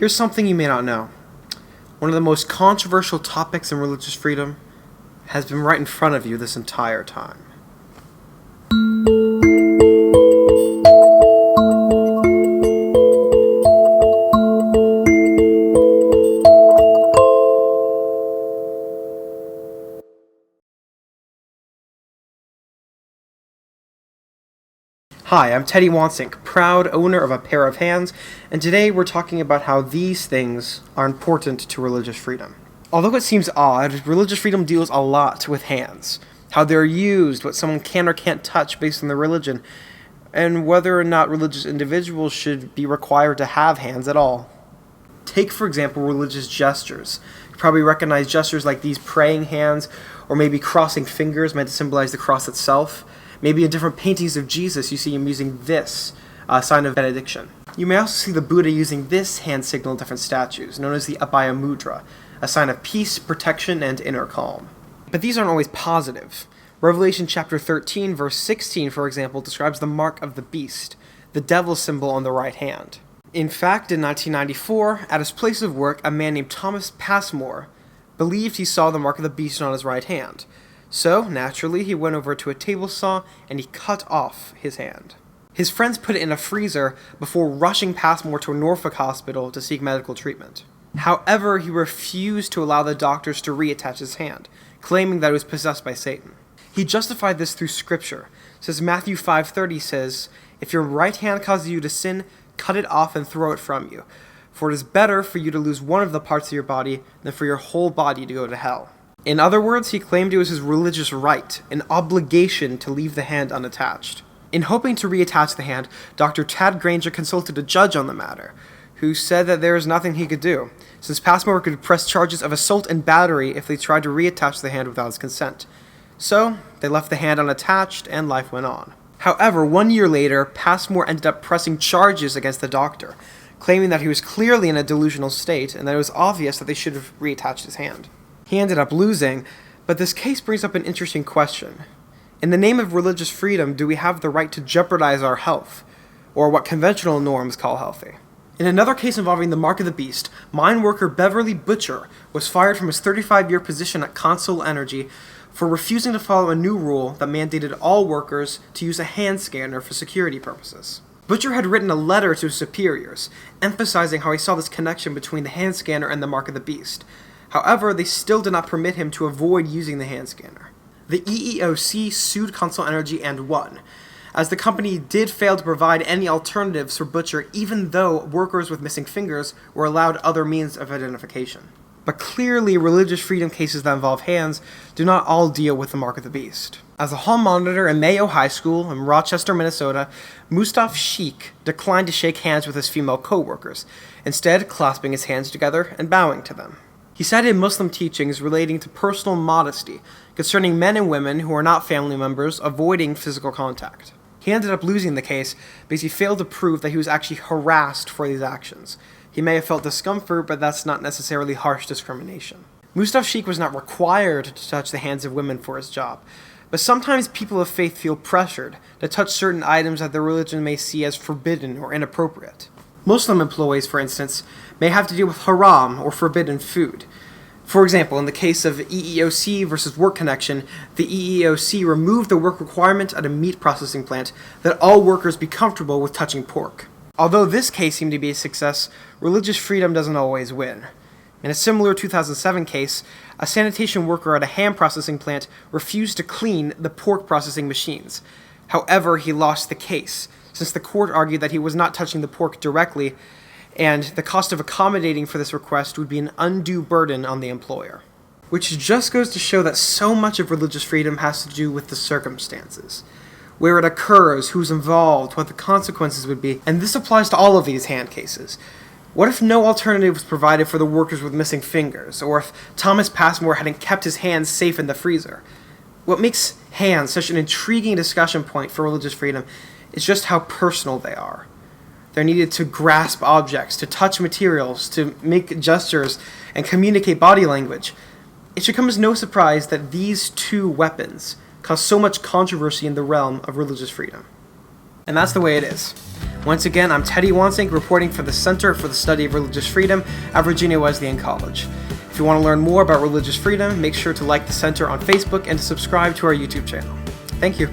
Here's something you may not know. One of the most controversial topics in religious freedom has been right in front of you this entire time. Hi, I'm Teddy Wansink, proud owner of a pair of hands, and today we're talking about how these things are important to religious freedom. Although it seems odd, religious freedom deals a lot with hands, how they're used, what someone can or can't touch based on their religion, and whether or not religious individuals should be required to have hands at all. Take, for example, religious gestures. You probably recognize gestures like these praying hands, or maybe crossing fingers meant to symbolize the cross itself. Maybe in different paintings of Jesus, you see him using this sign of benediction. You may also see the Buddha using this hand signal in different statues, known as the Abhaya Mudra, a sign of peace, protection, and inner calm. But these aren't always positive. Revelation chapter 13, verse 16, for example, describes the mark of the beast, the devil symbol on the right hand. In fact, in 1994, at his place of work, a man named Thomas Passmore believed he saw the mark of the beast on his right hand. So, naturally, he went over to a table saw and he cut off his hand. His friends put it in a freezer before rushing Passmore to a Norfolk hospital to seek medical treatment. However, he refused to allow the doctors to reattach his hand, claiming that it was possessed by Satan. He justified this through scripture. Says Matthew 5:30 says, "If your right hand causes you to sin, cut it off and throw it from you. For it is better for you to lose one of the parts of your body than for your whole body to go to hell." In other words, he claimed it was his religious right, an obligation to leave the hand unattached. In hoping to reattach the hand, Dr. Tad Granger consulted a judge on the matter, who said that there is nothing he could do, since Passmore could press charges of assault and battery if they tried to reattach the hand without his consent. So, they left the hand unattached, and life went on. However, 1 year later, Passmore ended up pressing charges against the doctor, claiming that he was clearly in a delusional state, and that it was obvious that they should have reattached his hand. He ended up losing, but this case brings up an interesting question. In the name of religious freedom, do we have the right to jeopardize our health, or what conventional norms call healthy? In another case involving the mark of the beast, mine worker Beverly Butcher was fired from his 35-year position at Consol Energy for refusing to follow a new rule that mandated all workers to use a hand scanner for security purposes. Butcher had written a letter to his superiors, emphasizing how he saw this connection between the hand scanner and the mark of the beast. However, they still did not permit him to avoid using the hand scanner. The EEOC sued Consol Energy and won, as the company did fail to provide any alternatives for Butcher even though workers with missing fingers were allowed other means of identification. But clearly, religious freedom cases that involve hands do not all deal with the mark of the beast. As a hall monitor in Mayo High School in Rochester, Minnesota, Mustaf Sheikh declined to shake hands with his female co-workers, instead clasping his hands together and bowing to them. He cited Muslim teachings relating to personal modesty concerning men and women who are not family members avoiding physical contact. He ended up losing the case because he failed to prove that he was actually harassed for these actions. He may have felt discomfort, but that's not necessarily harsh discrimination. Mustaf Sheikh was not required to touch the hands of women for his job, but sometimes people of faith feel pressured to touch certain items that their religion may see as forbidden or inappropriate. Muslim employees, for instance, may have to deal with haram or forbidden food. For example, in the case of EEOC versus Work Connection, the EEOC removed the work requirement at a meat processing plant that all workers be comfortable with touching pork. Although this case seemed to be a success, religious freedom doesn't always win. In a similar 2007 case, a sanitation worker at a ham processing plant refused to clean the pork processing machines. However, he lost the case, since the court argued that he was not touching the pork directly, and the cost of accommodating for this request would be an undue burden on the employer. Which just goes to show that so much of religious freedom has to do with the circumstances. Where it occurs, who's involved, what the consequences would be, and this applies to all of these hand cases. What if no alternative was provided for the workers with missing fingers, or if Thomas Passmore hadn't kept his hands safe in the freezer? What makes hands such an intriguing discussion point for religious freedom is just how personal they are. They're needed to grasp objects, to touch materials, to make gestures, and communicate body language. It should come as no surprise that these two weapons cause so much controversy in the realm of religious freedom. And that's the way it is. Once again, I'm Teddy Wansink, reporting for the Center for the Study of Religious Freedom at Virginia Wesleyan College. If you want to learn more about religious freedom, make sure to like the Center on Facebook and to subscribe to our YouTube channel. Thank you.